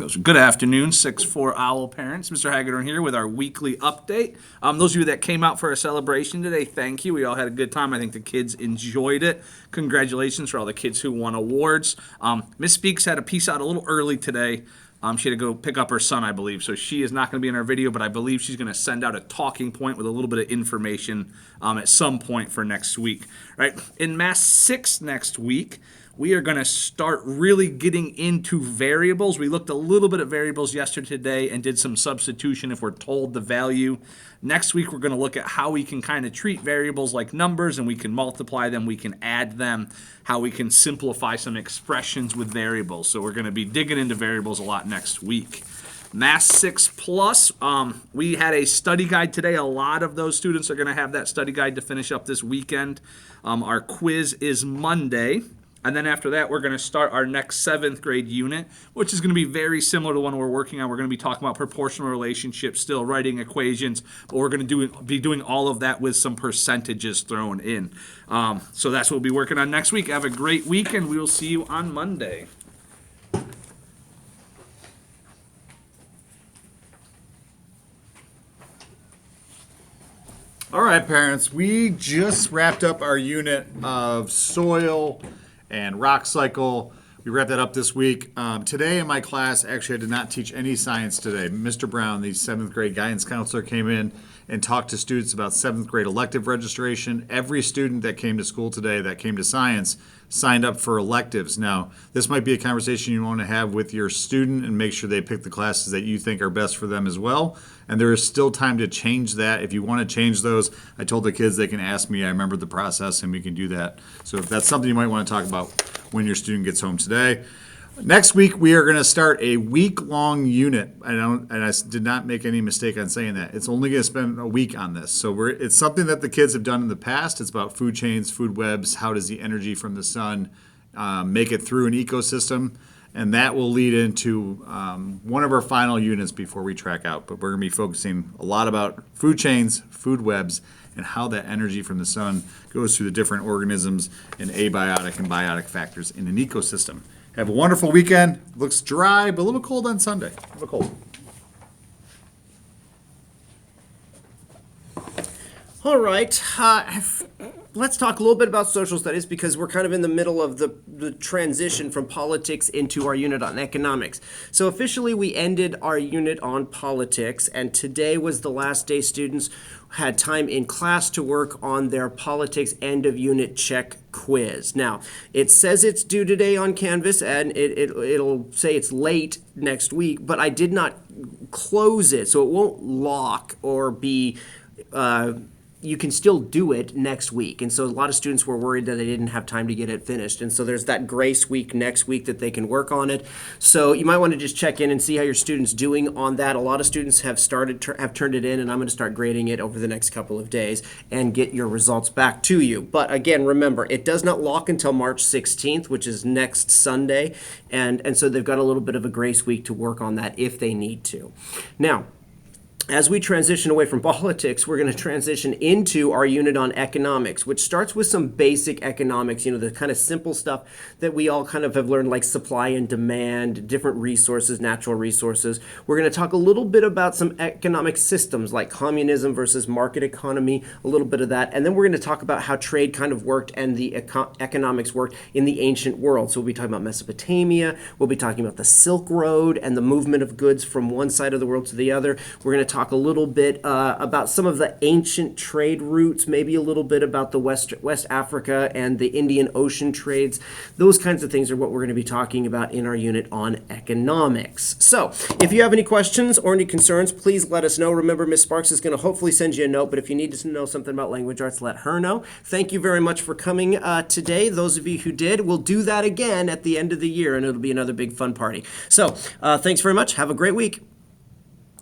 goes. Good afternoon, 6-4 Owl parents. Mr. Hagedorn here with our weekly update. Those of you that came out for a celebration today, thank you. We all had a good time. I think the kids enjoyed it. Congratulations for all the kids who won awards. Miss Speaks had a piece out a little early today. She had to go pick up her son, I believe, so she is not going to be in our video, but I believe she's going to send out a talking point with a little bit of information at some point for next week. Right? In Math 6 next week, we are going to start really getting into variables. We looked a little bit at variables yesterday and did some substitution if we're told the value. Next week, we're going to look at how we can kind of treat variables like numbers, and we can multiply them, we can add them, how we can simplify some expressions with variables. So we're going to be digging into variables a lot next week. Math 6 Plus, we had a study guide today. A lot of those students are going to have that study guide to finish up this weekend. Our quiz is Monday. And then after that, we're going to start our next 7th grade unit, which is going to be very similar to the one we're working on. We're going to be talking about proportional relationships, still writing equations, but we're going to be doing all of that with some percentages thrown in. So that's what we'll be working on next week. Have a great week, and we will see you on Monday. All right, parents, we just wrapped up our unit of soil and rock cycle. We wrapped that up this week. Today in my class, actually I did not teach any science today. Mr. Brown, the 7th grade guidance counselor, came in and talked to students about 7th grade elective registration. Every student that came to school today that came to science signed up for electives. Now, this might be a conversation you want to have with your student and make sure they pick the classes that you think are best for them as well. And there is still time to change that. If you want to change those, I told the kids they can ask me. I remember the process and we can do that. So if that's something you might want to talk about when your student gets home today. Next week, we are going to start a week-long unit. I did not make any mistake on saying that. It's only going to spend a week on this. So it's something that the kids have done in the past. It's about food chains, food webs, how does the energy from the sun make it through an ecosystem. And that will lead into one of our final units before we track out. But we're going to be focusing a lot about food chains, food webs, and how that energy from the sun goes through the different organisms and abiotic and biotic factors in an ecosystem. Have a wonderful weekend. Looks dry, but a little cold on Sunday. A little cold. All right. Let's talk a little bit about social studies because we're kind of in the middle of the transition from politics into our unit on economics. So officially we ended our unit on politics, and today was the last day students had time in class to work on their politics end of unit check quiz. Now, it says it's due today on Canvas, and it'll say it's late next week, but I did not close it, so it won't lock or be you can still do it next week. And so a lot of students were worried that they didn't have time to get it finished. And so there's that grace week next week that they can work on it. So you might want to just check in and see how your student's doing on that. A lot of students have turned it in, and I'm going to start grading it over the next couple of days and get your results back to you. But again, remember, it does not lock until March 16th, which is next Sunday. And so they've got a little bit of a grace week to work on that if they need to. Now, as we transition away from politics, we're going to transition into our unit on economics, which starts with some basic economics, the kind of simple stuff that we all kind of have learned, like supply and demand, different resources, natural resources. We're going to talk a little bit about some economic systems like communism versus market economy, a little bit of that. And then we're going to talk about how trade kind of worked and the economics worked in the ancient world. So we'll be talking about Mesopotamia. We'll be talking about the Silk Road and the movement of goods from one side of the world to the other. We're going to talk a little bit about some of the ancient trade routes, maybe a little bit about the West Africa and the Indian Ocean trades. Those kinds of things are what we're going to be talking about in our unit on economics. So if you have any questions or any concerns, please let us know. Remember, Ms. Sparks is going to hopefully send you a note, but if you need to know something about language arts, let her know. Thank you very much for coming today. Those of you who did, we'll do that again at the end of the year, and it'll be another big fun party. So thanks very much. Have a great week.